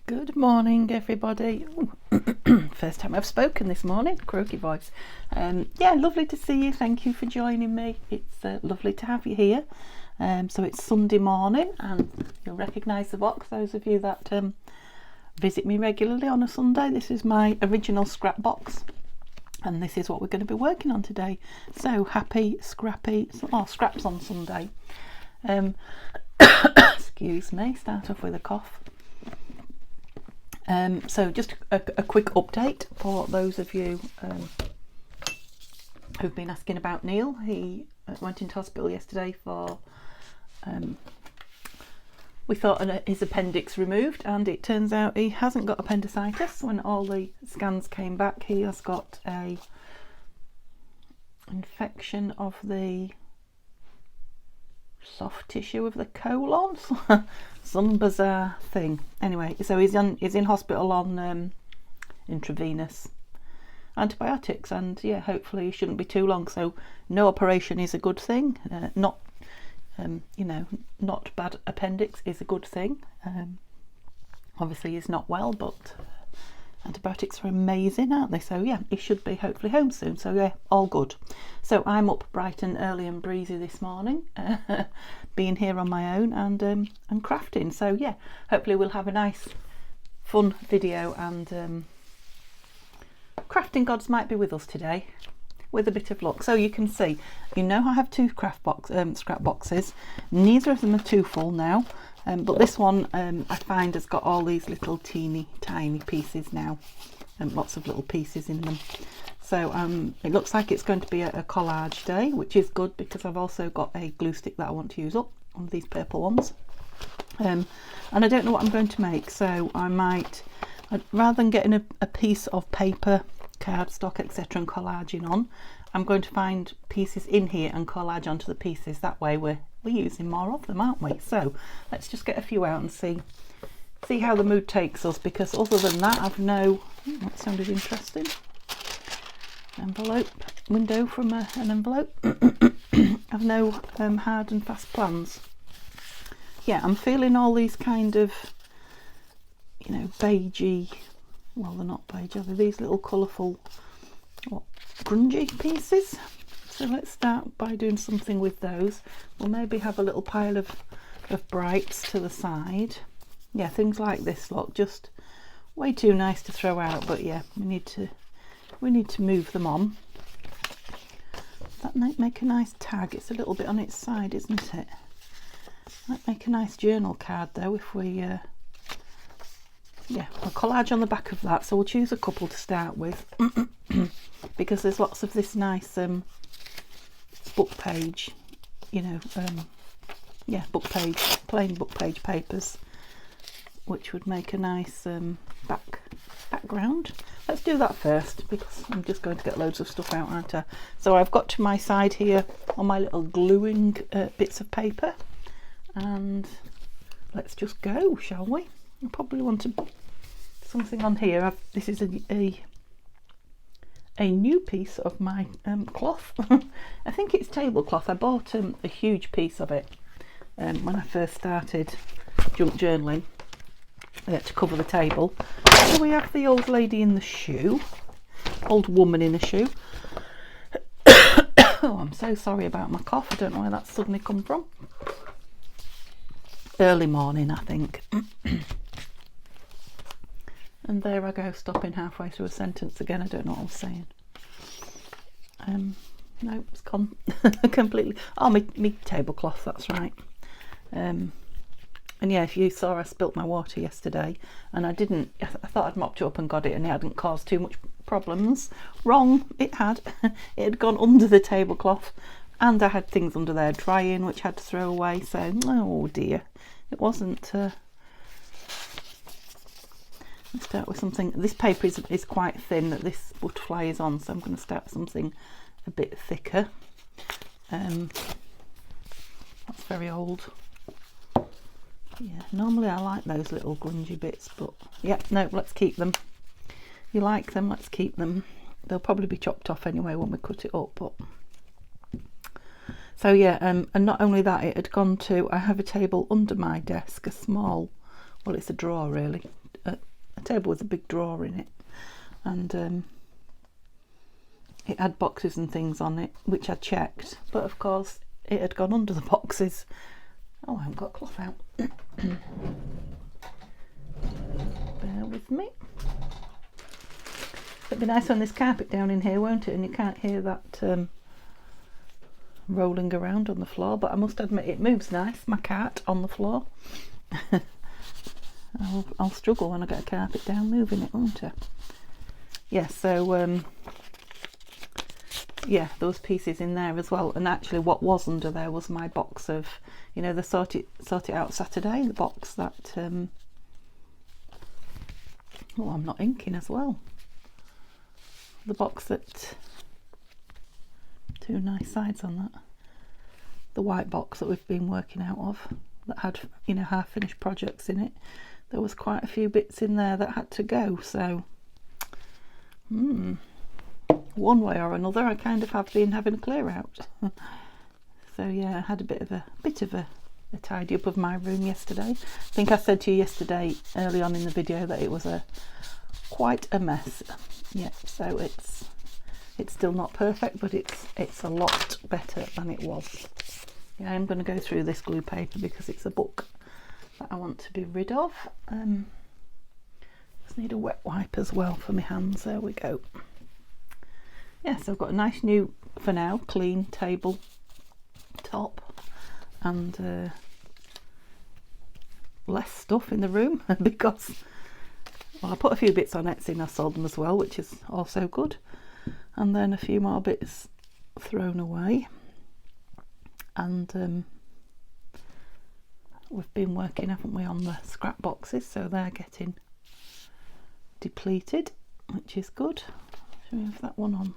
Good morning, everybody. First time I've spoken this morning, croaky voice. Yeah, lovely to see you. Thank you for joining me. It's lovely to have you here. So it's Sunday morning, and you'll recognise the box, those of you that visit me regularly on a Sunday. This is my original scrap box, and this is what we're going to be working on today. So happy, scrappy, scraps on Sunday. Excuse me, start off with a cough. So just a quick update for those of you who've been asking about Neil. He went into hospital yesterday for, we thought his appendix removed, and it turns out he hasn't got appendicitis. When all the scans came back, he has got a infection of the soft tissue of the colon. Some bizarre thing. Anyway, so he's in hospital on intravenous antibiotics, and yeah, hopefully it shouldn't be too long. So no operation is a good thing. Not bad appendix is a good thing. Obviously he's not well, but antibiotics are amazing, aren't they? So yeah, he should be hopefully home soon. So yeah, all good. So I'm up bright and early and breezy this morning, being here on my own and crafting. So yeah, hopefully we'll have a nice fun video, and crafting gods might be with us today with a bit of luck. So you can see, I have two scrap boxes. Neither of them are too full now. But this one I find has got all these little teeny tiny pieces now, and lots of little pieces in them. So it looks like it's going to be a collage day, which is good because I've also got a glue stick that I want to use up, one of these purple ones. And I don't know what I'm going to make, so I might, rather than getting a piece of paper, cardstock, etc. and collaging on, I'm going to find pieces in here and collage onto the pieces. That way we're using more of them, aren't we? So let's just get a few out and see how the mood takes us, because other than that I've no, that sounded interesting, envelope, window from an envelope. I've no hard and fast plans. Yeah, I'm feeling all these kind of, beigey, well, they're not beige, are they? These little colourful, grungy pieces. So let's start by doing something with those. We'll maybe have a little pile of brights to the side. Yeah, things like this look just way too nice to throw out, but yeah, we need to move them on. That might make a nice tag. It's a little bit on its side, isn't it? Might make a nice journal card though if we yeah, I'll collage on the back of that. So we'll choose a couple to start with because there's lots of this nice book page, book page, plain book page papers, which would make a nice background. Let's do that first because I'm just going to get loads of stuff out, aren't I? So I've got to my side here on my little gluing bits of paper, and let's just go, shall we? I probably want something on here. This is a new piece of my cloth. I think it's tablecloth. I bought a huge piece of it when I first started junk journaling to cover the table. So we have the old lady in the shoe, old woman in a shoe. Oh, I'm so sorry about my cough. I don't know where that's suddenly come from. Early morning, I think. And there I go, stopping halfway through a sentence again. I don't know what I was saying. No, it's gone completely. Oh, my tablecloth, that's right. And yeah, if you saw, I spilt my water yesterday, and I thought I'd mopped it up and got it, and it hadn't caused too much problems. Wrong, it had. It had gone under the tablecloth, and I had things under there drying, which I had to throw away. So, oh dear, it wasn't. Let's start with something. This paper is quite thin that this butterfly is on, so I'm going to start with something a bit thicker. That's very old. Yeah, normally I like those little grungy bits, but yeah, no, let's keep them. You like them, let's keep them. They'll probably be chopped off anyway when we cut it up, but so yeah, and not only that, it had gone to, I have a table under my desk, a small, well, it's a drawer really, a table with a big drawer in it, and it had boxes and things on it, which I checked, but of course it had gone under the boxes. Oh, I haven't got cloth out. Bear with me. It'd be nice on this carpet down in here, won't it? And you can't hear that rolling around on the floor, but I must admit it moves nice, my cat on the floor. I'll struggle when I get a carpet down moving it, won't I? Yeah, so yeah, those pieces in there as well. And actually what was under there was my box of, you know, the Sort It Out Saturday, the box that oh, I'm not inking as well. The box that, two nice sides on that, the white box that we've been working out of, that had, you know, half finished projects in it. There was quite a few bits in there that had to go, so one way or another I kind of have been having a clear out. So yeah, I had a bit of a tidy up of my room yesterday. I think I said to you yesterday early on in the video that it was quite a mess. Yeah, so it's still not perfect, but it's a lot better than it was. Yeah, I'm going to go through this glue paper because it's a book that I want to be rid of. Just need a wet wipe as well for my hands. There we go. Yeah, so I've got a nice new, for now, clean table top, and less stuff in the room because, well, I put a few bits on Etsy and I sold them as well, which is also good, and then a few more bits thrown away. And we've been working, haven't we, on the scrap boxes, so they're getting depleted, which is good. Should we have that one on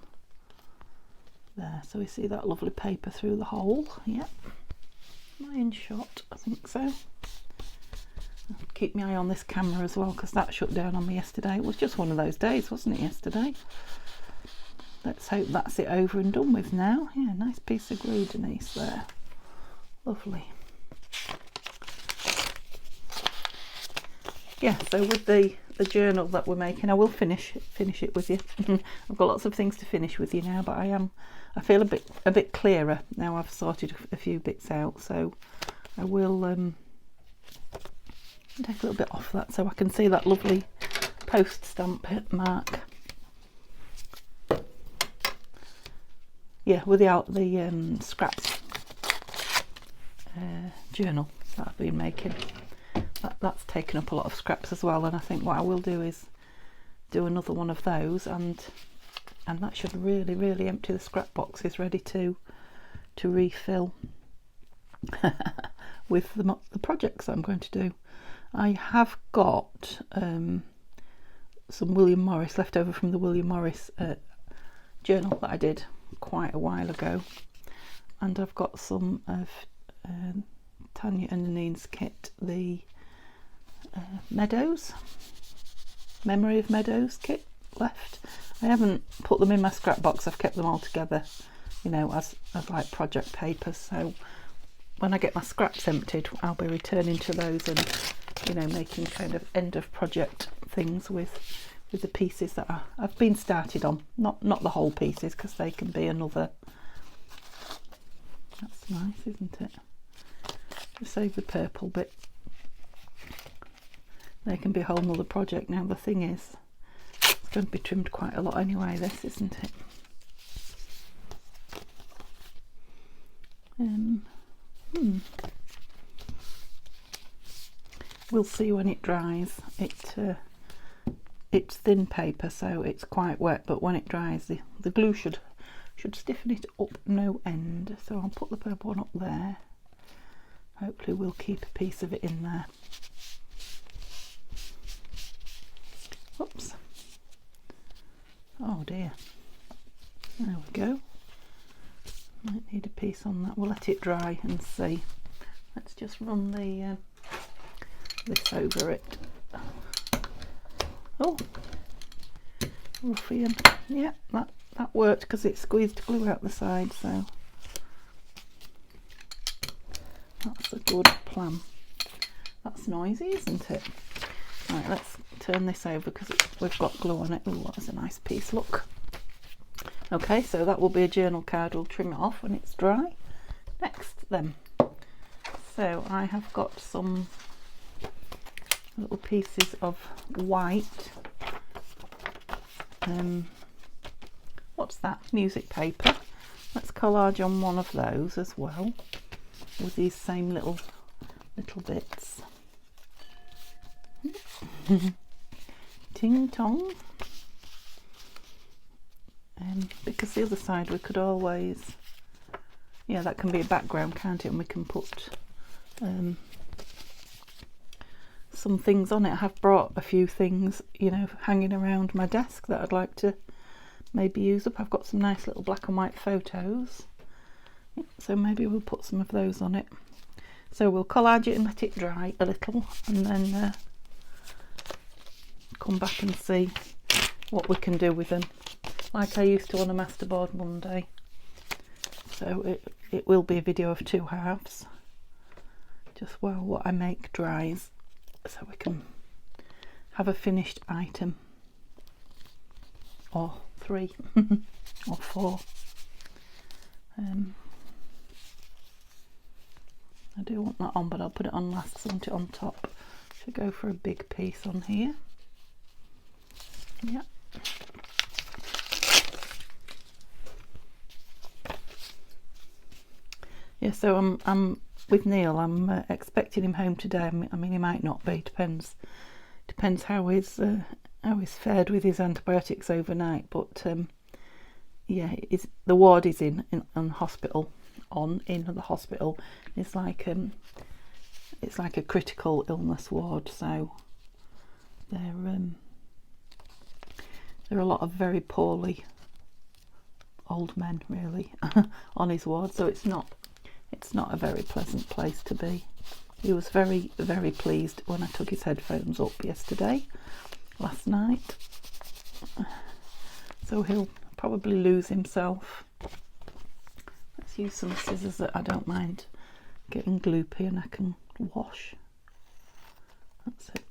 there so we see that lovely paper through the hole? Yep. Am I in shot? I think so. I'll keep my eye on this camera as well because that shut down on me yesterday. It was just one of those days, wasn't it, yesterday? Let's hope that's it over and done with now. Yeah, nice piece of glue, Denise, there. Lovely. Yeah, so with the journal that we're making, I will finish it with you. I've got lots of things to finish with you now, but I feel a bit clearer now I've sorted a few bits out, so I will take a little bit off that so I can see that lovely post stamp mark. Yeah, without the scraps journal that I've been making. That's taken up a lot of scraps as well, and I think what I will do is do another one of those, and that should really empty the scrap boxes ready to refill with the projects I'm going to do. I have got some William Morris left over from the William Morris journal that I did quite a while ago, and I've got some of Tanya and Nanine's kit, the Meadows, Memory of Meadows kit left. I haven't put them in my scrap box, I've kept them all together, you know, as like project papers, so when I get my scraps emptied I'll be returning to those and, you know, making kind of end of project things with the pieces that I've been started on, not the whole pieces because they can be another. That's nice, isn't it? Just save the purple bit. They can be a whole nother project. Now the thing is, it's going to be trimmed quite a lot anyway, this, isn't it? We'll see when it dries. It's thin paper, so it's quite wet, but when it dries the glue should stiffen it up no end. So I'll put the purple one up there. Hopefully we'll keep a piece of it in there. Oops. Oh dear. There we go. Might need a piece on that. We'll let it dry and see. Let's just run the this over it. Oh, ruffian. Yeah, that worked because it squeezed glue out the side, so that's a good plan. That's noisy, isn't it? Right, let's turn this over because we've got glue on it. Oh, that's a nice piece, look. Okay, so that will be a journal card. We'll trim it off when it's dry. Next then, so I have got some little pieces of white, what's that, music paper. Let's collage on one of those as well with these same little bits. Ting tong. Because the other side we could always, yeah, that can be a background, can't it? And we can put some things on it. I have brought a few things, you know, hanging around my desk that I'd like to maybe use up. I've got some nice little black and white photos, so maybe we'll put some of those on it. So we'll collage it and let it dry a little, and then come back and see what we can do with them, like I used to on a Masterboard Monday. So it will be a video of 2 halves, just while what I make dries, so we can have a finished item, or 3 or 4. I do want that on, but I'll put it on last because I want it on top. Should go for a big piece on here. Yeah. Yeah, so I'm with Neil. I'm expecting him home today. I mean, he might not be. Depends how he's fared with his antibiotics overnight. But yeah, the ward is in hospital. In the hospital. It's like a critical illness ward. So there are a lot of very poorly old men really on his ward. So it's not a very pleasant place to be. He was very, very pleased when I took his headphones up last night. So he'll probably lose himself. Let's use some scissors that I don't mind getting gloopy and I can wash. That's it.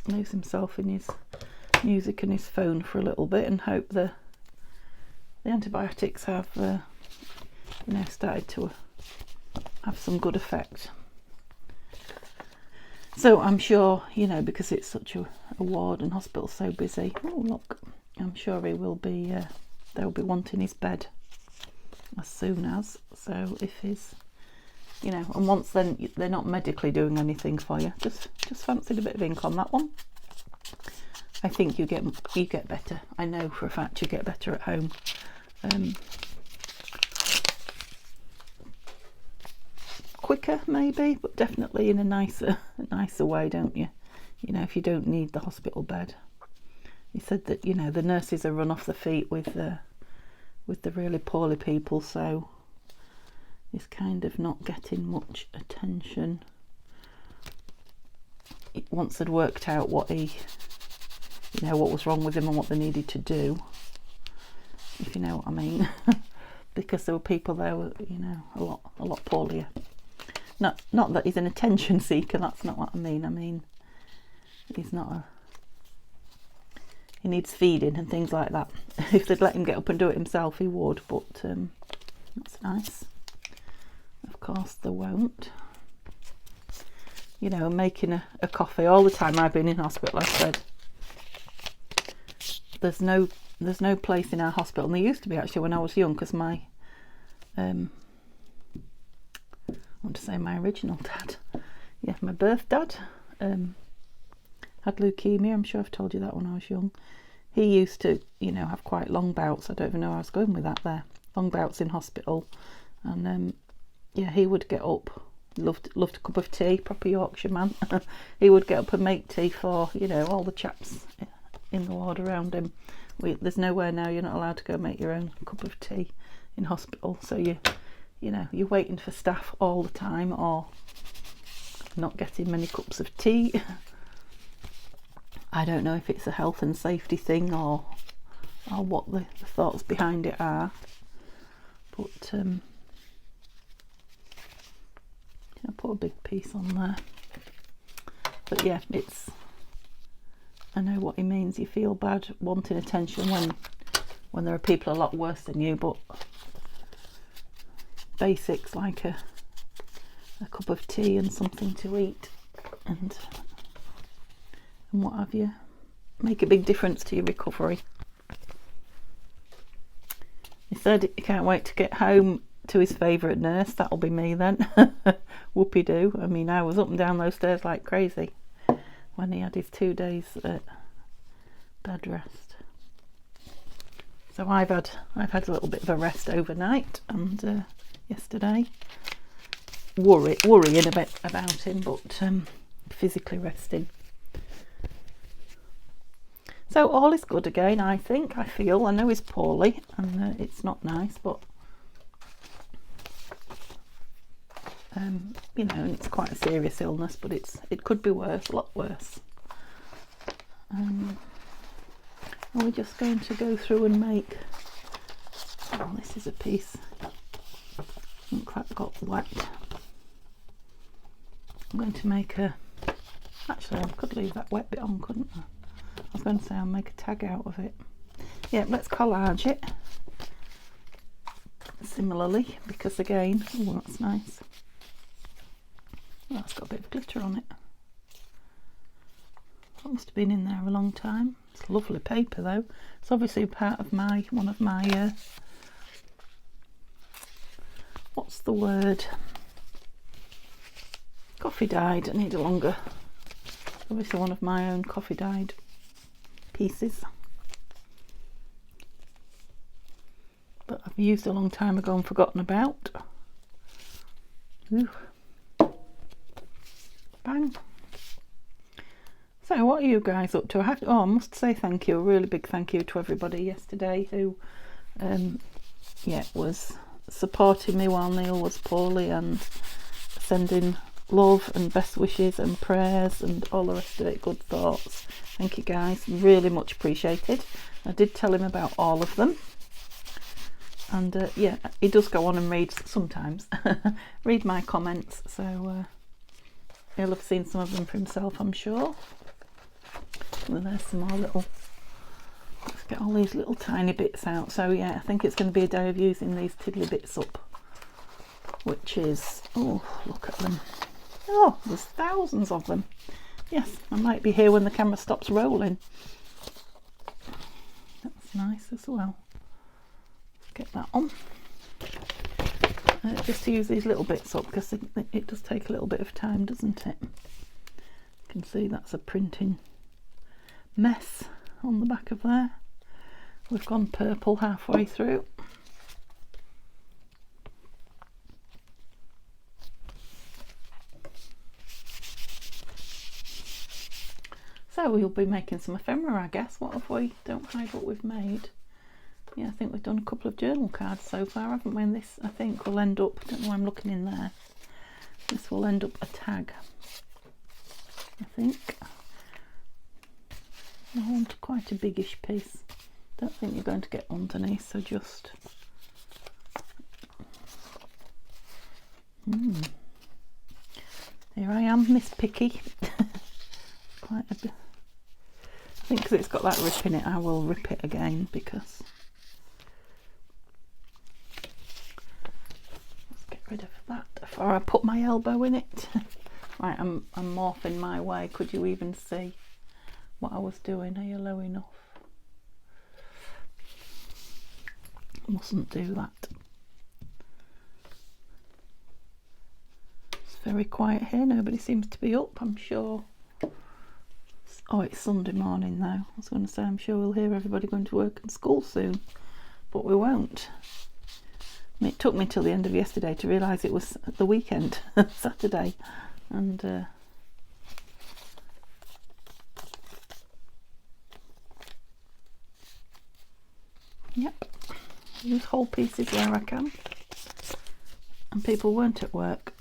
Lose himself in his music and his phone for a little bit, and hope the antibiotics have started to have some good effect. So I'm sure, because it's such a ward and hospital so busy, oh look, I'm sure he will be they'll be wanting his bed as soon as. So if he's, and once then they're not medically doing anything for you, just fancied a bit of ink on that one. I think you get better. I know for a fact you get better at home. Quicker maybe, but definitely in a nicer way, don't you? If you don't need the hospital bed. He said that the nurses are run off the feet with the really poorly people, so he's kind of not getting much attention. Once they'd worked out what what was wrong with him and what they needed to do, if you know what I mean. Because there were people there were, a lot poorlier. Not that he's an attention seeker, that's not what I mean. I mean, he's not he needs feeding and things like that. If they'd let him get up and do it himself, he would, but that's nice. Of course they won't. Making a coffee all the time I've been in hospital, I said, there's no place in our hospital, and there used to be actually when I was young, because my I want to say my original dad, my birth dad, had leukemia. I'm sure I've told you that when I was young. He used to, have quite long bouts. I don't even know where I was going with that there. Long bouts in hospital, and he would get up. Loved a cup of tea, proper Yorkshire man. He would get up and make tea for all the chaps in the ward around him. There's nowhere now you're not allowed to go make your own cup of tea in hospital. So you're waiting for staff all the time, or not getting many cups of tea. I don't know if it's a health and safety thing or what the thoughts behind it are, but I'll put a big piece on there. But yeah, it's I know what he means. You feel bad wanting attention when there are people a lot worse than you, but basics like a cup of tea and something to eat and what have you make a big difference to your recovery. He said he can't wait to get home to his favourite nurse. That'll be me then. Whoopie do. I mean, I was up and down those stairs like crazy when he had his 2 days at bed rest. So I've had a little bit of a rest overnight and yesterday, worrying a bit about him, but physically resting. So all is good again, I think. I know he's poorly and it's not nice, but you know, and it's quite a serious illness, but it could be worse, a lot worse. We're just going to go through and make, oh, this is a piece, I think that got wet. I'm going to make actually I could leave that wet bit on, couldn't I? I was going to say I'll make a tag out of it. Yeah, let's collage it similarly, because again, oh, that's nice. Oh, it's got a bit of glitter on it. That must have been in there a long time. It's lovely paper though. It's obviously part of one of my what's the word? Coffee dyed. I need a longer. Obviously one of my own coffee dyed pieces. But I've used a long time ago and forgotten about. Ooh. Bang. So what are you guys up to? I must say thank you, a really big thank you to everybody yesterday who was supporting me while Neil was poorly and sending love and best wishes and prayers and all the rest of it, good thoughts. Thank you guys, really much appreciated. I did tell him about all of them, and he does go on and read sometimes read my comments, so he'll have seen some of them for himself, I'm sure. Well, there's some more little, let's get all these little tiny bits out. So yeah, I think it's going to be a day of using these tiddly bits up, which is, oh, look at them. Oh, there's thousands of them. Yes, I might be here when the camera stops rolling. That's nice as well. Let's get that on. Just to use these little bits up, because it does take a little bit of time, doesn't it? You can see that's a printing mess on the back of there. We've gone purple halfway through. So we'll be making some ephemera, I guess. What have we? Don't hide what we've made. Yeah, I think we've done a couple of journal cards so far, haven't we? And this, I think, will end up, I don't know why I'm looking in there. This will end up a tag, I think. I want quite a biggish piece. Don't think you're going to get underneath, so just here I am, Miss Picky. Quite a bit. I think because it's got that rip in it, I will rip it again, because let's get rid of that before I put my elbow in it. Right, I'm morphing my way. Could you even see what I was doing? Are you low enough? Mustn't do that. It's very quiet here. Nobody seems to be up, I'm sure. Oh, it's Sunday morning now. I was going to say, I'm sure we'll hear everybody going to work and school soon, but we won't. I mean, it took me till the end of yesterday to realise it was the weekend, Saturday, and yep, use whole pieces where I can, and people weren't at work.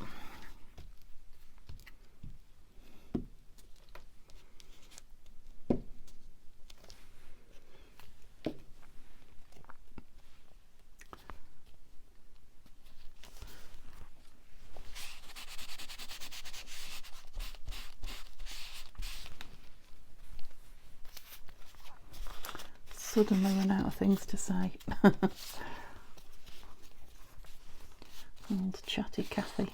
suddenly run out of things to say. Old chatty Kathy.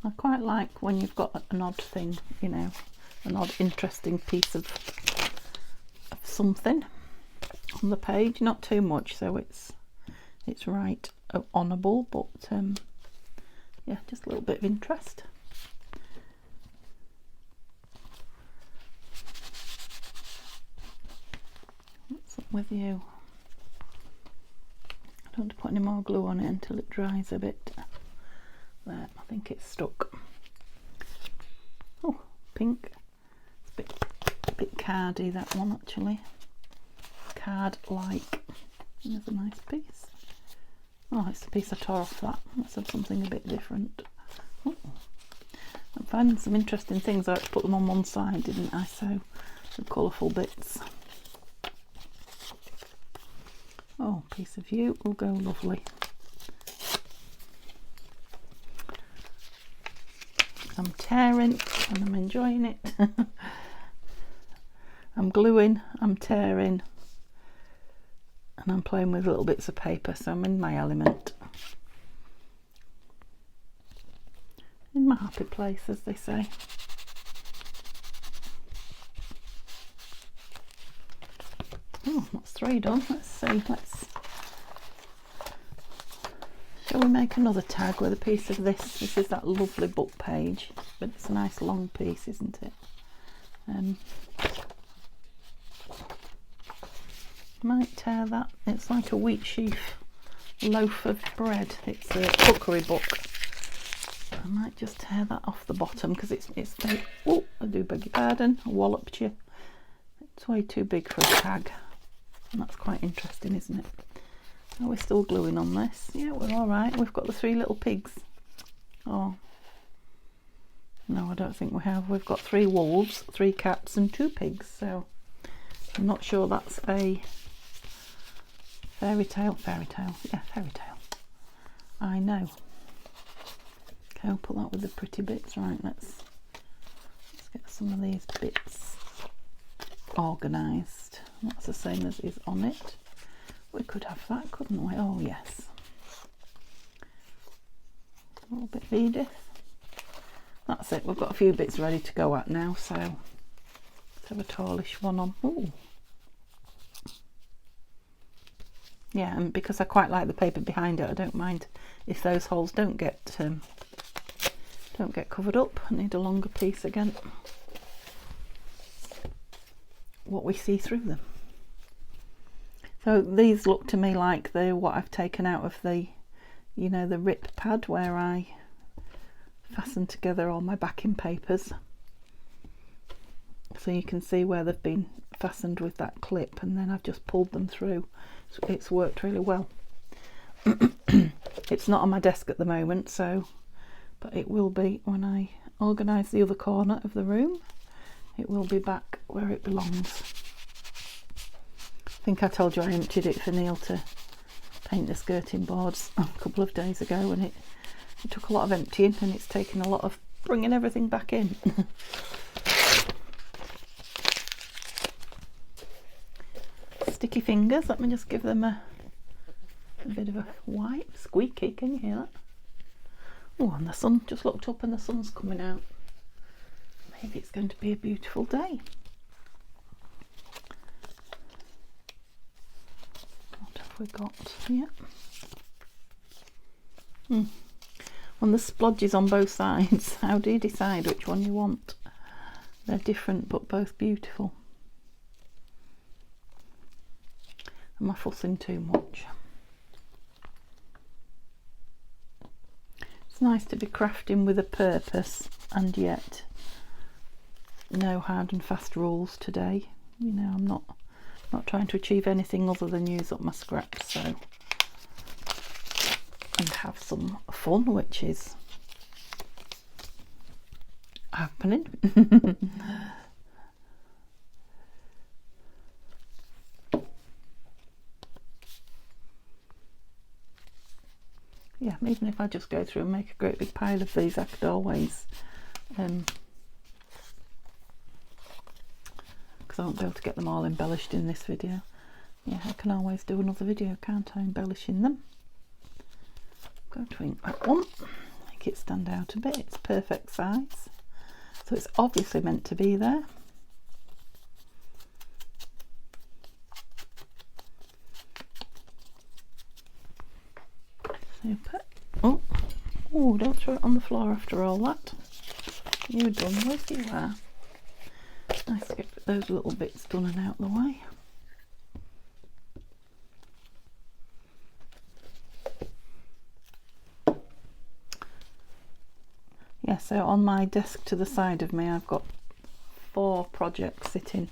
I quite like when you've got an odd thing, you know, an odd interesting piece of something on the page. Not too much, so it's right honourable, but yeah, just a little bit of interest. What's up with you? I don't want to put any more glue on it until it dries a bit. There, I think it's stuck. Oh, pink. It's a bit cardy, that one, actually. Card-like. There's a nice piece. Oh, it's the piece I tore off that. Let's have something a bit different. Oh. I'm finding some interesting things. I had to put them on one side, didn't I? So, some colourful bits. Oh, piece of you will go lovely. I'm tearing and I'm enjoying it. I'm gluing, I'm tearing, and I'm playing with little bits of paper, so I'm in my element. In my happy place, as they say. Oh, that's 3 done. Let's see. Shall we make another tag with a piece of this? This is that lovely book page, but it's a nice long piece, isn't it? Might tear that. It's like a wheat sheaf loaf of bread. It's a cookery book. I might just tear that off the bottom because it's very, oh, I do beg your pardon, I walloped you. It's way too big for a tag, and that's quite interesting, isn't it? Oh, we're still gluing on this. Yeah, we're all right. We've got the 3 little pigs. Oh, no, I don't think we have. We've got 3 wolves, 3 cats and 2 pigs, so I'm not sure that's a fairy tale. Yeah, fairy tale. I know. Okay, I'll put that with the pretty bits. Right, let's get some of these bits organised. That's the same as is on it. We could have that, couldn't we? Oh, yes. A little bit of Edith. That's it. We've got a few bits ready to go at now, so let's have a tallish one on. Ooh. Yeah, and because I quite like the paper behind it, I don't mind if those holes don't get covered up. I need a longer piece again. What we see through them. So these look to me like they're what I've taken out of the, you know, the rip pad where I fasten together all my backing papers. So you can see where they've been fastened with that clip, and then I've just pulled them through. So it's worked really well. It's not on my desk at the moment, so, but it will be when I organise the other corner of the room. It will be back where it belongs. I think I told you I emptied it for Neil to paint the skirting boards a couple of days ago, and it took a lot of emptying, and it's taken a lot of bringing everything back in. Sticky fingers, let me just give them a bit of a wipe. Squeaky, can you hear that? Oh, and the sun, just looked up and the sun's coming out. Maybe it's going to be a beautiful day. What have we got here? On the splodges on both sides, how do you decide which one you want? They're different but both beautiful. Am I fussing too much? It's nice to be crafting with a purpose, and yet no hard and fast rules today. You know, I'm not trying to achieve anything other than use up my scraps, so, and have some fun, which is happening. yeah, even if I just go through and make a great big pile of these, I could always, because I won't be able to get them all embellished in this video. Yeah, I can always do another video, can't I, embellishing them. I'm going to ink that one, make it stand out a bit. It's perfect size, so it's obviously meant to be there. Super. Oh, don't throw it on the floor after all that. You're done with, you are. Nice to get those little bits done and out of the way. Yeah, so on my desk to the side of me, I've got 4 projects sitting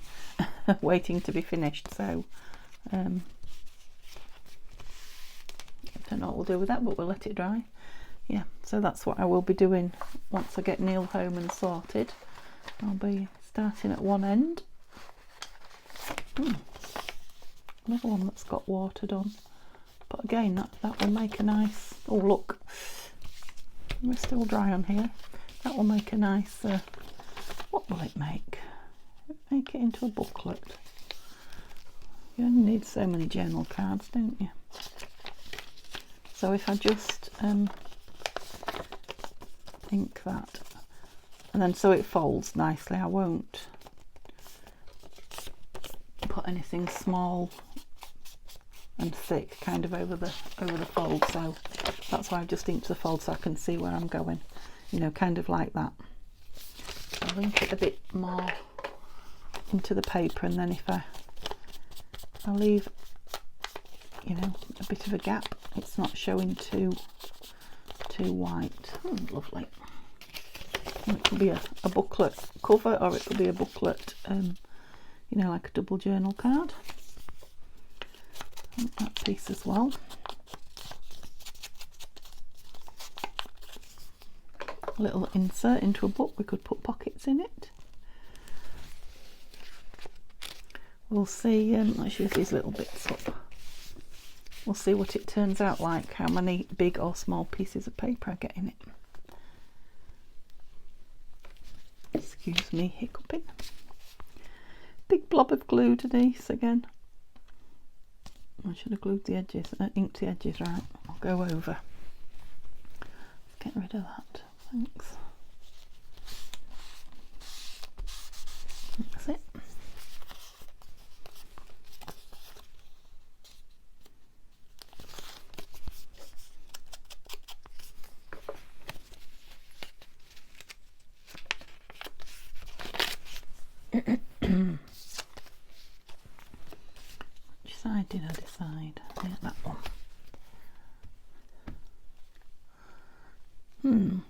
waiting to be finished, so I don't know what we'll do with that, but we'll let it dry. Yeah, so that's what I will be doing once I get Neil home and sorted. I'll be starting at one end. Another one that's got watered on, but again that will make a nice, oh look, we're still dry on here. That will make a nice, what will it make? Make it into a booklet. You only need so many journal cards, don't you? So if I just ink that, and then so it folds nicely, I won't put anything small and thick kind of over the fold, so that's why I've just inked the fold so I can see where I'm going, you know, kind of like that. I'll ink it a bit more into the paper, and then if I leave, you know, a bit of a gap, it's not showing too white. Lovely. And it could be a booklet cover, or it could be a booklet, you know, like a double journal card. That piece as well. A little insert into a book, we could put pockets in it. We'll see, let's use these little bits up. We'll see what it turns out like, how many big or small pieces of paper I get in it. Excuse me hiccuping. Big blob of glue, Denise, again. I should have glued the edges, inked the edges right. I'll go over. Get rid of that, thanks. That's it. Which side did I decide? Yeah, that one.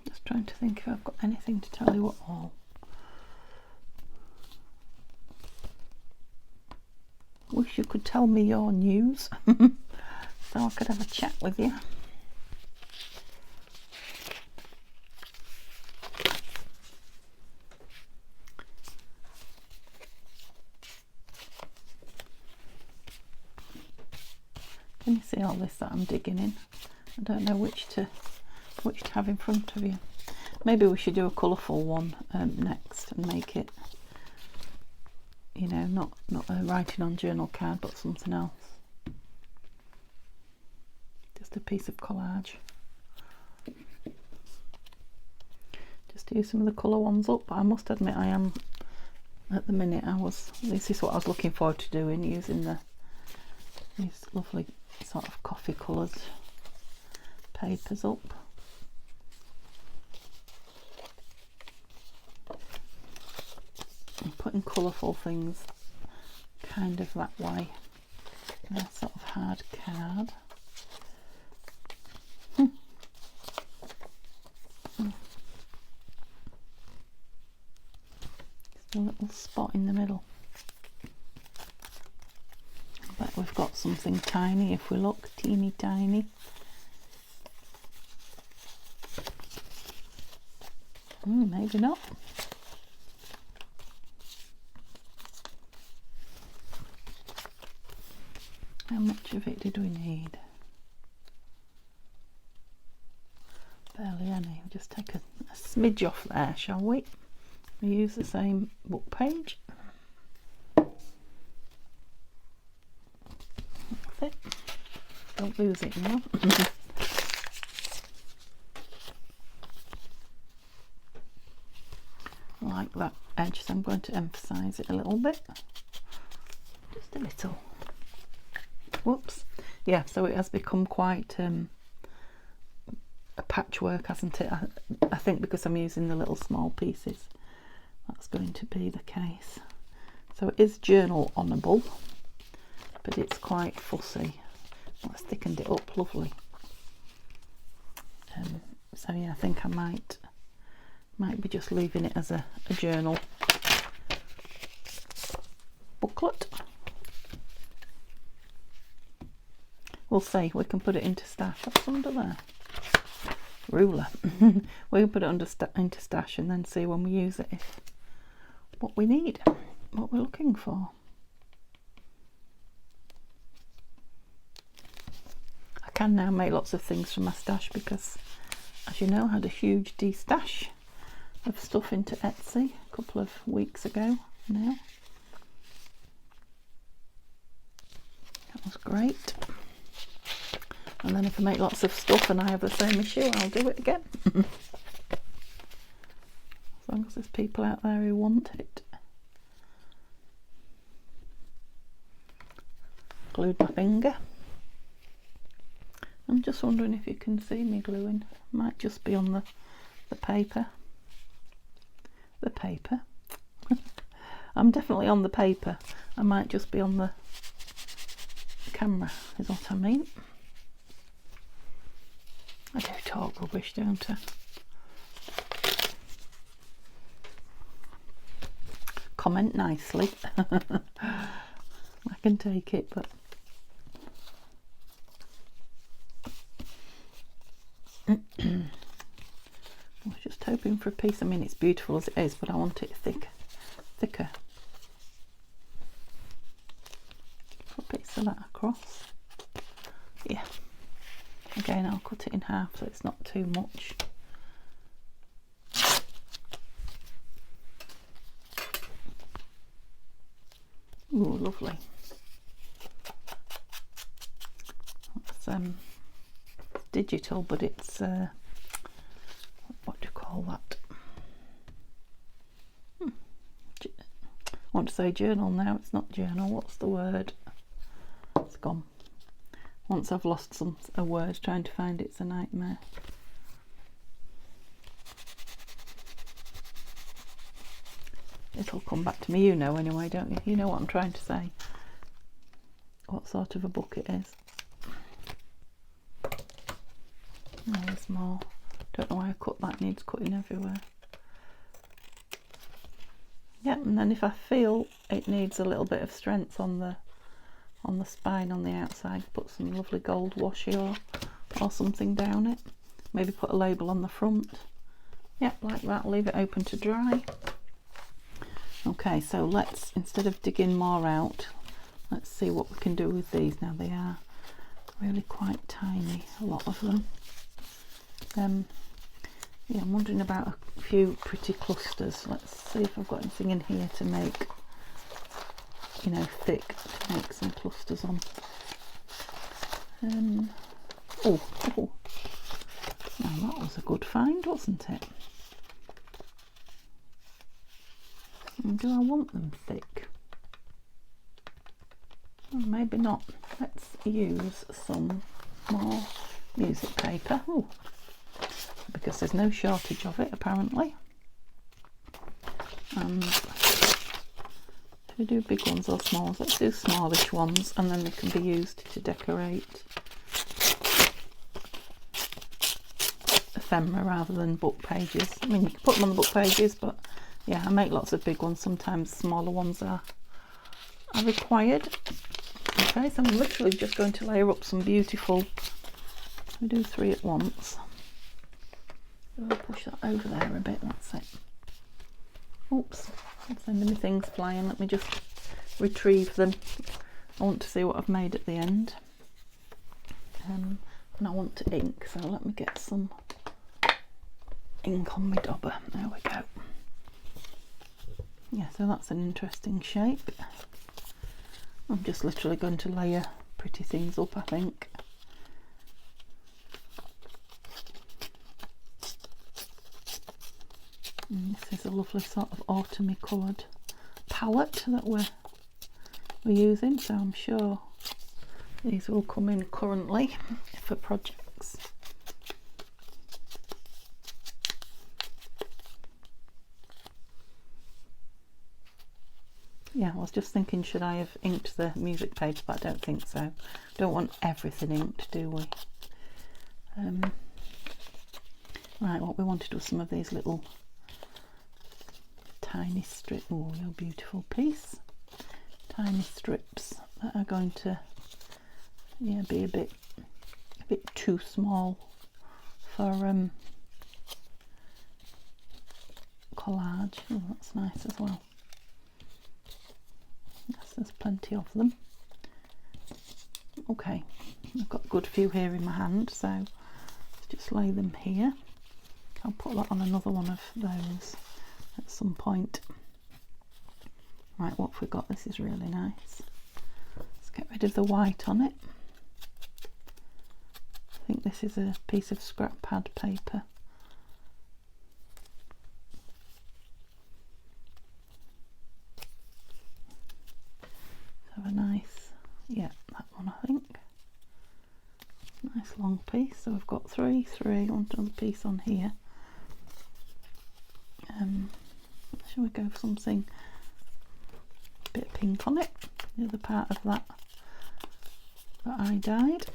Just trying to think if I've got anything to tell you at all. Wish you could tell me your news so I could have a chat with you. Can you see all this that I'm digging in? I don't know which to have in front of you. Maybe we should do a colourful one next and make it, you know, not a writing on journal card, but something else. Just a piece of collage. Just do some of the colour ones up. But I must admit, I am at the minute. This is what I was looking forward to doing, using these lovely sort of coffee coloured papers up. And putting colourful things kind of that way. A sort of hard card. Just a little spot in the middle. I bet we've got something tiny if we look, teeny tiny. Maybe not. How much of it did we need? barely any. We'll just take a smidge off there, shall we? We use the same book page. That's it. Don't lose it now. I like that edge, so I'm going to emphasise it a little bit. Just a little. Whoops. Yeah, so it has become quite a patchwork, hasn't it? I think because I'm using the little small pieces, that's going to be the case. So it is journal honourable, but it's quite fussy. That's thickened it up lovely. So yeah, I think I might be just leaving it as a journal booklet. We'll see. We can put it into stash. What's under there? Ruler. We can put it into stash and then see when we use it if what we need, what we're looking for. I can now make lots of things from my stash because, as you know, I had a huge destash of stuff into Etsy a couple of weeks ago now. That was great. And then if I make lots of stuff and I have the same issue, I'll do it again. As long as there's people out there who want it. Glued my finger. I'm just wondering if you can see me gluing. Might just be on the paper. The paper. I'm definitely on the paper. I might just be on the camera, is what I mean. I do talk rubbish, don't I? Comment nicely. I can take it, but I was just hoping for a piece. I mean, it's beautiful as it is, but I want it thicker. Put bits of that across. Yeah. Again, I'll cut it in half so it's not too much. Ooh, lovely. That's digital, but it's what do you call that? I want to say journal now. It's not journal. What's the word? It's gone. Once I've lost a word, trying to find it's a nightmare. It'll come back to me, you know anyway, don't you? You know what I'm trying to say. What sort of a book it is. Oh, there's more. Don't know why I cut that, needs cutting everywhere. Yeah, and then if I feel it needs a little bit of strength on the spine on the outside, put some lovely gold washi or something down it. Maybe put a label on the front. Yep, like that. Leave it open to dry. Okay, so let's, instead of digging more out, let's see what we can do with these. Now they are really quite tiny, a lot of them. Yeah, I'm wondering about a few pretty clusters. Let's see if I've got anything in here to make, you know, thick, to make some clusters on. Oh, now that was a good find, wasn't it? And do I want them thick? Well, maybe not. Let's use some more music paper. Ooh, because there's no shortage of it apparently. And we do big ones or smalls. Let's do smallish ones, and then they can be used to decorate ephemera rather than book pages. I mean, you can put them on the book pages, but yeah, I make lots of big ones. Sometimes smaller ones are required. Okay, so I'm literally just going to layer up some beautiful, we do 3 at once. I'll push that over there a bit, that's it. Oops, I'm sending me things flying. Let me just retrieve them. I want to see what I've made at the end. And I want to ink, so let me get some ink on my dauber. There we go. Yeah, so that's an interesting shape. I'm just literally going to layer pretty things up, I think. And this is a lovely sort of autumny coloured palette that we're using, so I'm sure these will come in currently for projects. Yeah, I was just thinking, should I have inked the music page, but I don't think so. Don't want everything inked, do we? Right, what we wanted was some of these little tiny strip. Oh, your beautiful piece. Tiny strips that are going to, yeah, be a bit too small for collage. Oh, that's nice as well. Yes, there's plenty of them. Okay, I've got a good few here in my hand, so let's just lay them here. I'll put that on another one of those at some point. Right, what have we got? This is really nice. Let's get rid of the white on it. I think this is a piece of scrap pad paper. So a nice, yeah, that one I think. Nice long piece. So we've got three, want another piece on here. Shall we go for something a bit pink on it? The other part of that I dyed.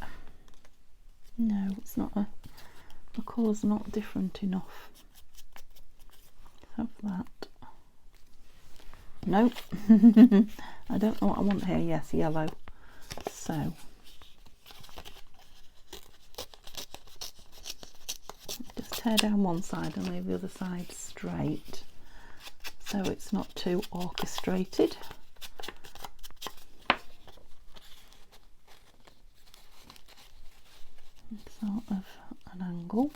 No, it's not the colour's not different enough. Have that. Nope. I don't know what I want here. Yes, yellow. So just tear down one side and leave the other side straight, so it's not too orchestrated. Sort of an angle.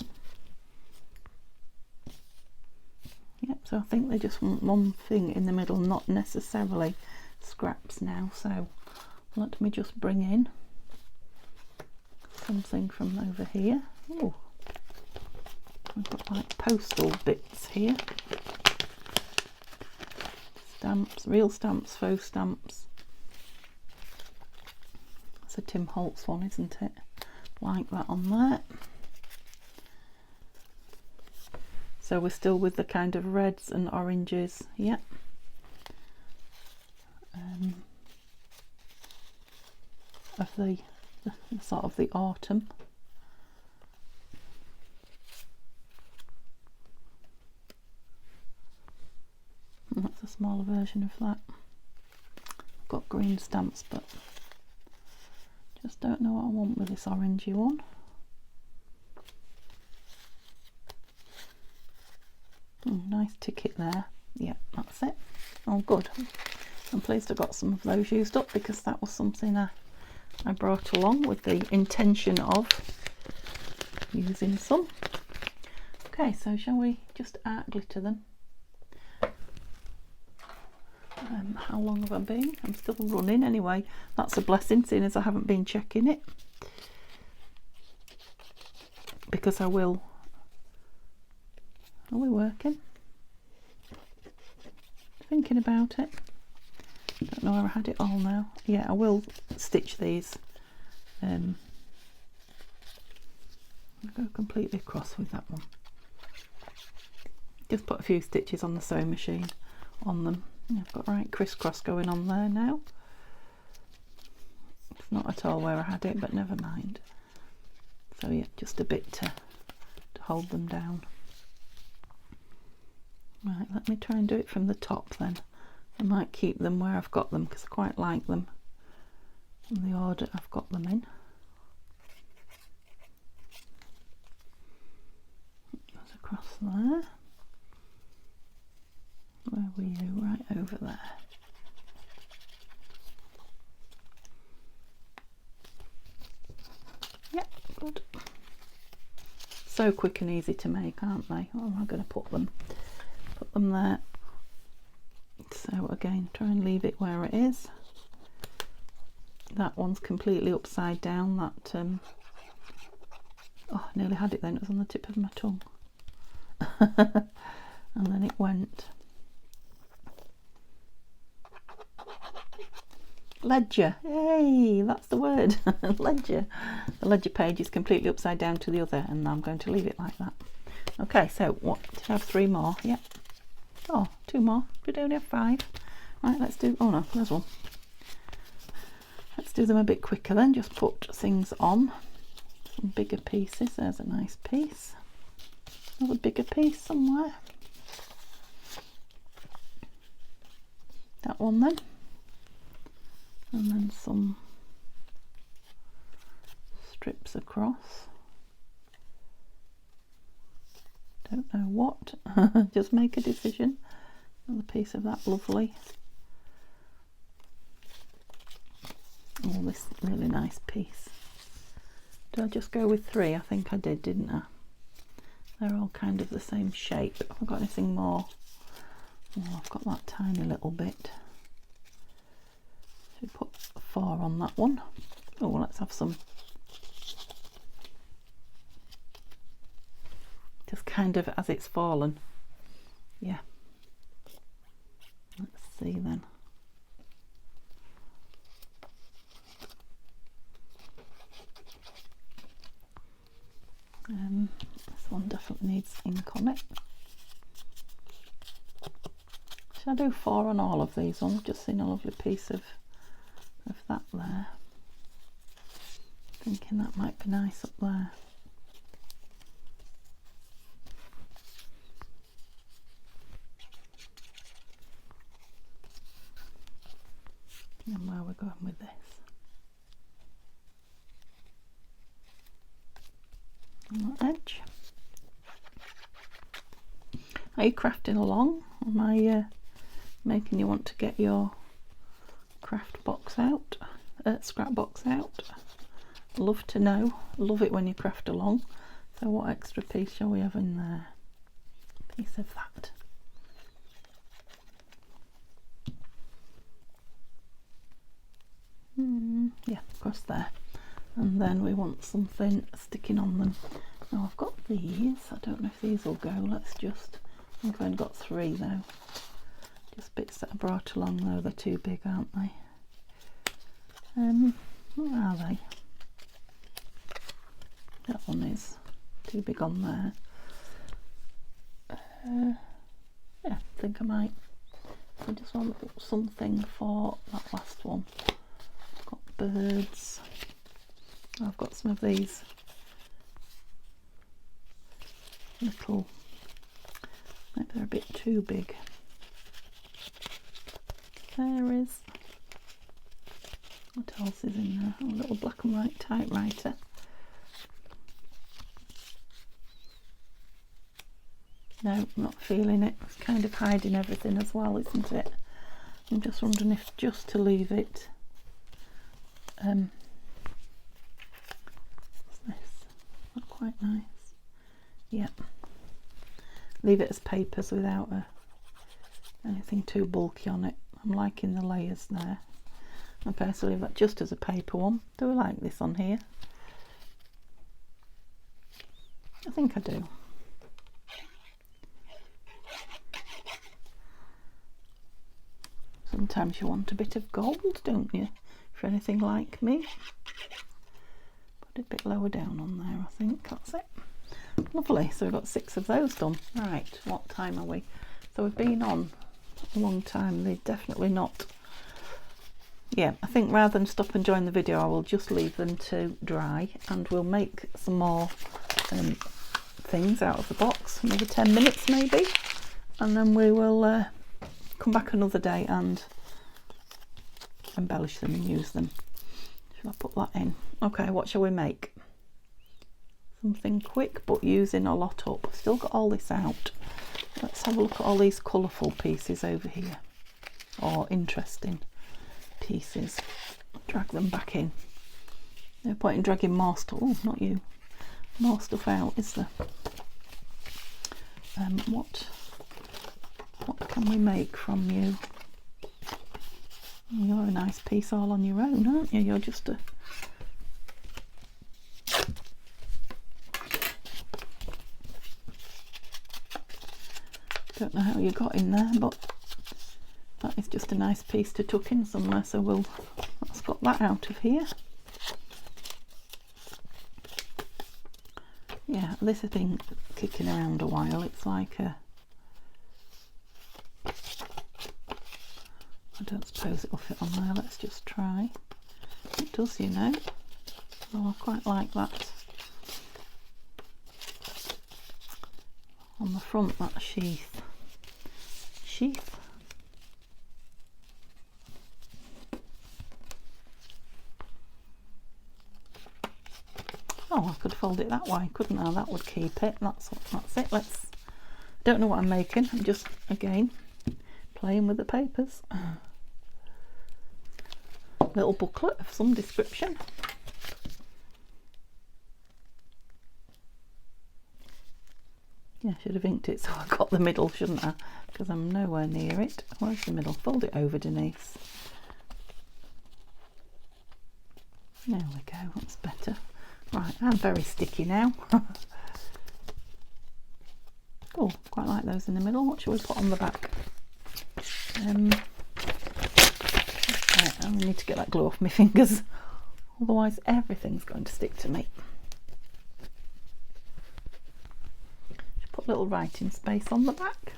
Yep, so I think they just want one thing in the middle, not necessarily scraps now. So let me just bring in something from over here. Oh, I've got like postal bits here. Stamps, real stamps, faux stamps. That's a Tim Holtz one, isn't it? Like that on there. So we're still with the kind of reds and oranges, yeah. Of the sort of the autumn. And that's a smaller version of that. I've got green stamps, but just don't know what I want with this orangey one. Oh, nice ticket there. Yeah, that's it. Oh, good. I'm pleased I got some of those used up, because that was something I brought along with the intention of using some. Okay, so shall we just art glitter them? How long have I been? I'm still running anyway. That's a blessing, seeing as I haven't been checking it, because I will. Are we working? Thinking about it. Don't know where I had it all now. Yeah, I will stitch these. I'll go completely across with that one. Just put a few stitches on the sewing machine on them. I've got right crisscross going on there now. It's not at all where I had it, but never mind. So yeah, just a bit to hold them down. Right, let me try and do it from the top then. I might keep them where I've got them, because I quite like them in the order I've got them in. Goes across there. Where were you? Right over there. Yep, good. so quick and easy to make, aren't they? Oh, I'm going to put them there. So again, try and leave it where it is. That one's completely upside down. That oh, I nearly had it then, it was on the tip of my tongue. And then it went. Ledger, yay, that's the word. Ledger. The ledger page is completely upside down to the other, and I'm going to leave it like that. Okay, so what, did I have 3 more? Yep. Oh, 2 more. Did I only have 5? Right, let's do, oh no, there's one. Let's do them a bit quicker then, just put things on. Some bigger pieces, there's a nice piece. Another bigger piece somewhere. That one then. And then some strips across. Don't know what. Just make a decision. Another piece of that, lovely. Oh, this really nice piece. Did I just go with 3? I think I did, didn't I? They're all kind of the same shape. Have I got anything more? Oh, I've got that tiny little bit. Should put 4 on that one. Oh, let's have some. Just kind of as it's fallen. Yeah. Let's see then. This one definitely needs ink on it. Should I do 4 on all of these ones? I've just seen a lovely piece of that there. Thinking that might be nice up there. And where we're going with this. On that edge. Are you crafting along? Am I making you want to get your craft box out, scrap box out? Love to know. Love it when you craft along. So what extra piece shall we have in there? A piece of that. Yeah, across there. And then we want something sticking on them. Now I've got these. I don't know if these will go. Let's just, I think I've only got 3 though. Just bits that I brought along though. They're too big, aren't they? What are they? That one is too big on there. Yeah, I think I might. I just want to put something for that last one. I've got birds. I've got some of these little, maybe they're a bit too big. There is, what else is in there? A little black and white typewriter. No, I'm not feeling it. It's kind of hiding everything as well, isn't it? I'm just wondering if just to leave it, what's this? Not quite nice. Yep. Leave it as papers without anything too bulky on it. I'm liking the layers there. Okay, so leave that just as a paper one. Do I like this on here? I think I do. Sometimes you want a bit of gold, don't you? For anything like me. Put it a bit lower down on there, I think. That's it. Lovely. So we've got 6 of those done. Right, what time are we? So we've been on a long time. They're definitely not. Yeah, I think rather than stop and join the video, I will just leave them to dry, and we'll make some more things out of the box. Another 10 minutes maybe, and then we will come back another day and embellish them and use them. Shall I put that in? Okay, what shall we make? Something quick but using a lot up. Still got all this out. Let's have a look at all these colourful pieces over here, or interesting pieces. Drag them back in. No point in dragging more stuff. Oh, not you. more stuff out, is there? What can we make from you? You're a nice piece all on your own, aren't you? You're just a... Don't know how you got in there, but that is just a nice piece to tuck in somewhere, so let's got that out of here. Yeah, this has been kicking around a while. It's like a... I don't suppose it'll fit on there. Let's just try. It does, you know. Oh, I quite like that. On the front, that sheath. Oh, I could fold it that way, couldn't I? That would keep it. That's it. Don't know what I'm making. I'm just, again, playing with the papers. Little booklet of some description. Yeah, I should have inked it so I got the middle, shouldn't I? Because I'm nowhere near it. Where's the middle? Fold it over, Denise. There we go, that's better. Right, I'm very sticky now. Oh, quite like those in the middle. What shall we put on the back? Right, I need to get that glue off my fingers. Otherwise everything's going to stick to me. Put a little writing space on the back.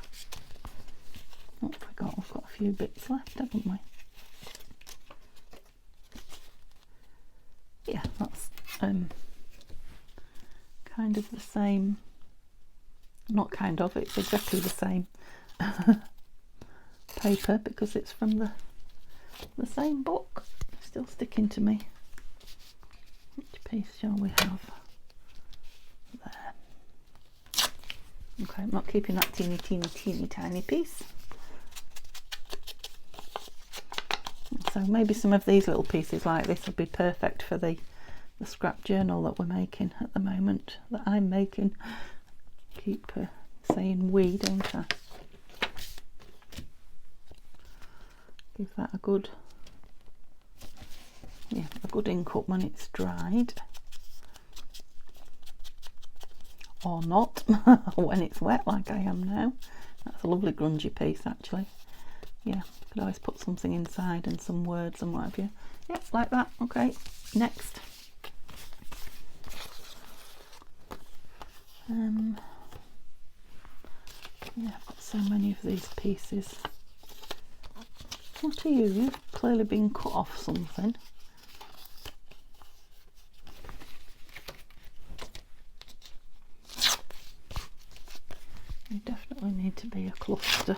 Oh, I forgot, we've got a few bits left, haven't we? Yeah, that's kind of the same, not kind of, it's exactly the same paper because it's from the same book. Still sticking to me. Which piece shall we have? There. Okay, I'm not keeping that teeny tiny piece. So maybe some of these little pieces like this would be perfect for the scrap journal that we're making at the moment, that I'm making. Keep saying we, don't I? Give that a good ink up when it's dried. Or not, when it's wet like I am now. That's a lovely grungy piece actually. Yeah, could always put something inside and some words and what have you. Yeah, like that. Okay, next. Yeah, I've got so many of these pieces. What are you? You've clearly been cut off something. You definitely need to be a cluster.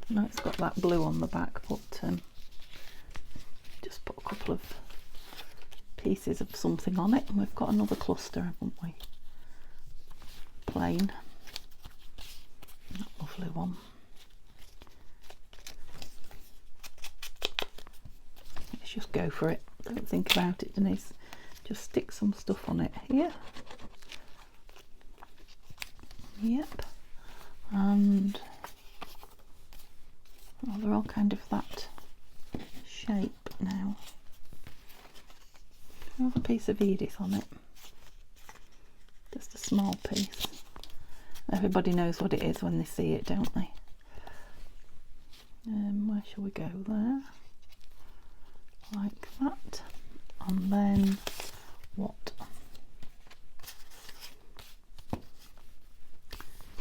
I know it's got that blue on the back, but just put a couple of pieces of something on it and we've got another cluster, haven't we? Plain. That lovely one. Let's just go for it. Don't think about it, Denise. Just stick some stuff on it here. Yep. And oh, they're all kind of that shape now. Another piece of Edith on it. Just a small piece. Everybody knows what it is when they see it, don't they? Where shall we go? There. Like that. And then what? I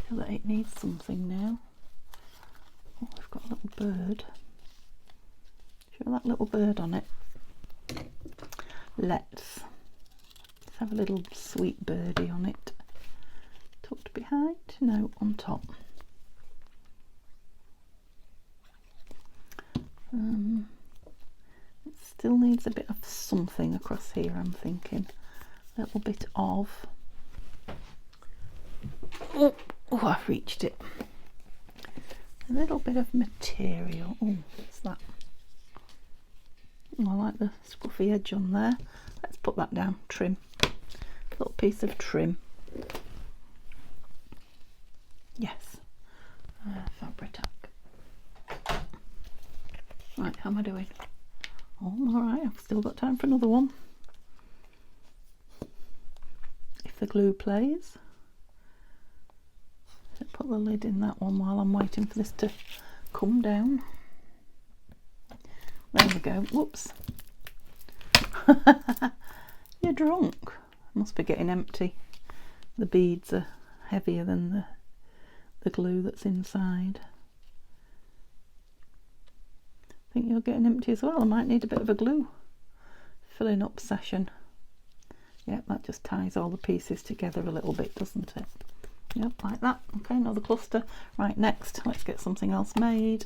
feel that it needs something now. Oh, we've got a little bird. Show that little bird on it. Let's have a little sweet birdie on it. Tucked behind? No, on top. It still needs a bit of something across here, I'm thinking. A little bit of... Oh, I've reached it. A little bit of material. Oh, what's that? Oh, I like the scruffy edge on there. Let's put that down. Trim. A little piece of trim. Yes, Fabri-Tac. Right, how am I doing? Oh, alright, I've still got time for another one. If the glue plays. So put the lid in that one while I'm waiting for this to come down. There we go. Whoops. You're drunk. Must be getting empty. The beads are heavier than the glue that's inside. I think you're getting empty as well. I might need a bit of a glue filling up session. Yep, that just ties all the pieces together a little bit, doesn't it? Yep, like that. Okay, another cluster. Right, next, let's get something else made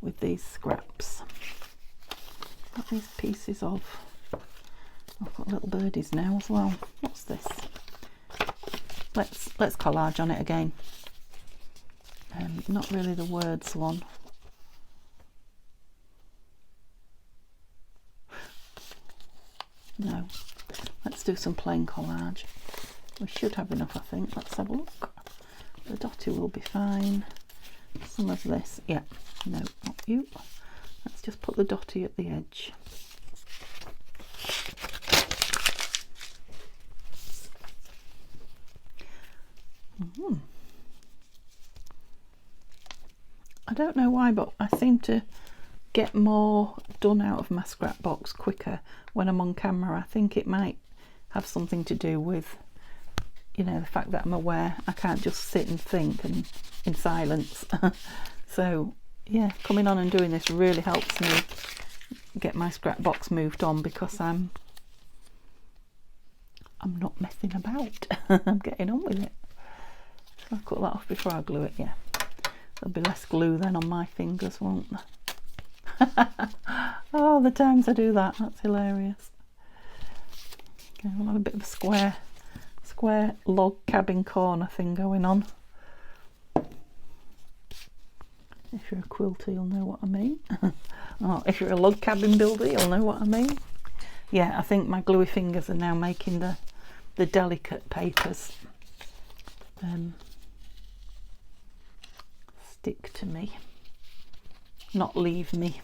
with these scraps. Got these pieces of, I've got little birdies now as well. What's this? Let's collage on it again. Not really the words one. No, let's do some plain collage. We should have enough, I think. Let's have a look. The dotty will be fine. Some of this, yeah, no, not you. Let's just put the dotty at the edge. I don't know why, but I seem to get more done out of my scrap box quicker when I'm on camera. I think it might have something to do with, you know, the fact that I'm aware I can't just sit and think and in silence. So yeah, coming on and doing this really helps me get my scrap box moved on, because I'm not messing about. I'm getting on with it. I'll cut that off before I glue it. Yeah, there'll be less glue then on my fingers, won't there? Oh, the times I do that, that's hilarious. Okay, we'll have a bit of a square log cabin corner thing going on. If you're a quilter, you'll know what I mean. Oh, if you're a log cabin builder, you'll know what I mean. Yeah, I think my gluey fingers are now making the delicate papers stick to me, not leave me.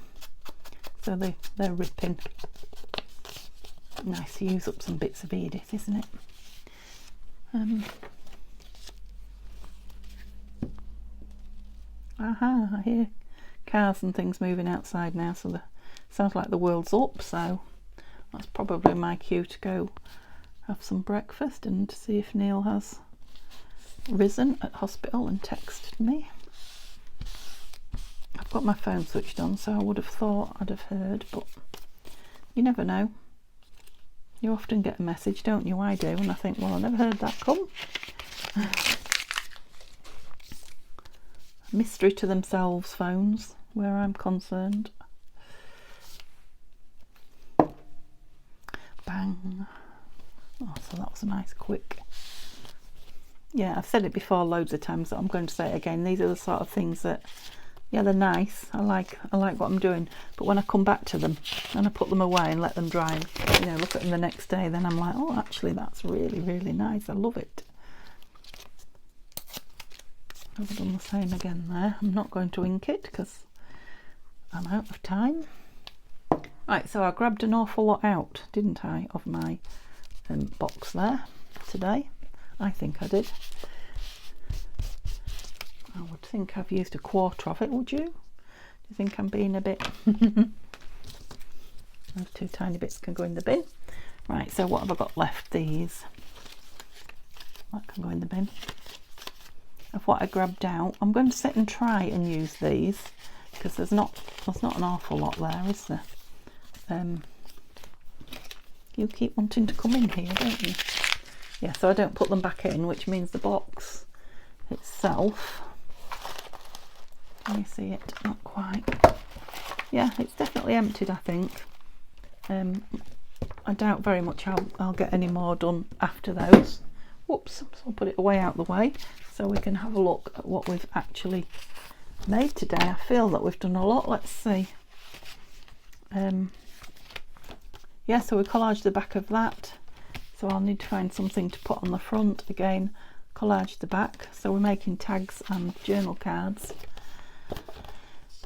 So they're ripping. Nice to use up some bits of Edith, isn't it? Aha, I hear cars and things moving outside now, so sounds like the world's up, so that's probably my cue to go have some breakfast and see if Neil has risen at hospital and texted me. I've got my phone switched on, so I would have thought I'd have heard, but you never know. You often get a message, don't you? I do, and I think, well, I never heard that come. Mystery to themselves, phones, where I'm concerned. Bang. Oh, so that was a nice quick. Yeah, I've said it before loads of times, so I'm going to say it again. These are the sort of things that, yeah, they're nice. I like what I'm doing, but when I come back to them and I put them away and let them dry, and, you know, look at them the next day, then I'm like, oh, actually, that's really, really nice. I love it. I've done the same again there. I'm not going to ink it because I'm out of time. Right, so I grabbed an awful lot out, didn't I, of my box there today. I think I did. I would think I've used a quarter of it, would you? Do you think I'm being a bit... Those two tiny bits can go in the bin. Right, so what have I got left? These. That can go in the bin. Of what I grabbed out. I'm going to sit and try and use these, because there's not an awful lot there, is there? You keep wanting to come in here, don't you? Yeah, so I don't put them back in, which means the box itself, can you see it? Not quite. Yeah, it's definitely emptied, I think. I doubt very much I'll get any more done after those. Whoops, so I'll put it away out the way so we can have a look at what we've actually made today. I feel that we've done a lot. Let's see. Yeah, so we collaged the back of that. so I'll need to find something to put on the front. Again, collage the back, so we're making tags and journal cards.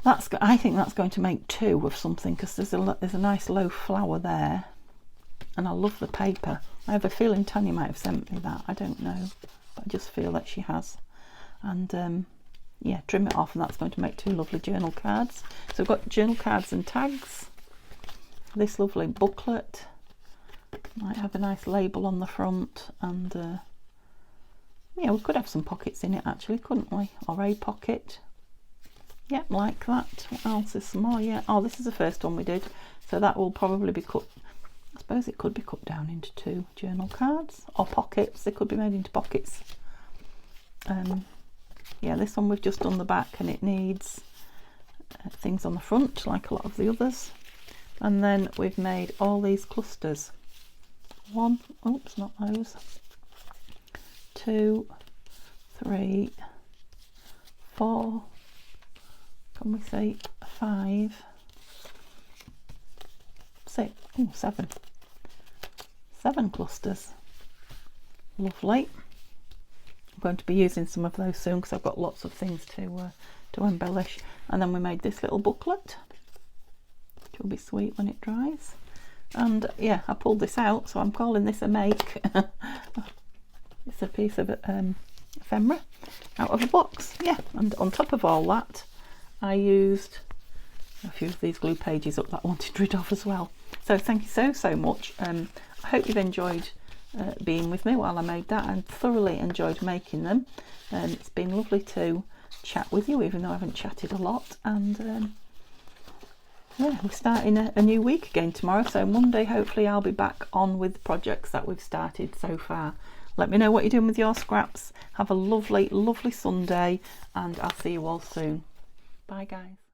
I think that's going to make 2 of something, because there's a nice low flower there, and I love the paper. I have a feeling Tanya might have sent me that, I don't know, but I just feel that she has. And yeah, trim it off, and that's going to make 2 lovely journal cards. So we've got journal cards and tags, this lovely booklet, might have a nice label on the front, and yeah, we could have some pockets in it actually, couldn't we? Or a pocket. Yeah, like that. What else is some more? Yeah, oh, this is the first one we did, so that will probably be cut. I suppose it could be cut down into 2 journal cards, or pockets. They could be made into pockets. Yeah, this one we've just done the back, and it needs things on the front like a lot of the others. And then we've made all these clusters. 1, oops, not those. 2, 3, 4, can we say 5, 6, 7. 7 clusters. Lovely. I'm going to be using some of those soon, because I've got lots of things to embellish. And then we made this little booklet, which will be sweet when it dries. And yeah, I pulled this out, so I'm calling this a make. It's a piece of ephemera out of a box. Yeah, and on top of all that, I used a few of these glue pages up that I wanted rid of as well. So thank you so much. I hope you've enjoyed being with me while I made that, and thoroughly enjoyed making them. It's been lovely to chat with you, even though I haven't chatted a lot. And yeah, we're starting a new week again tomorrow, so Monday hopefully I'll be back on with the projects that we've started so far. Let me know what you're doing with your scraps. Have a lovely Sunday, and I'll see you all soon. Bye guys.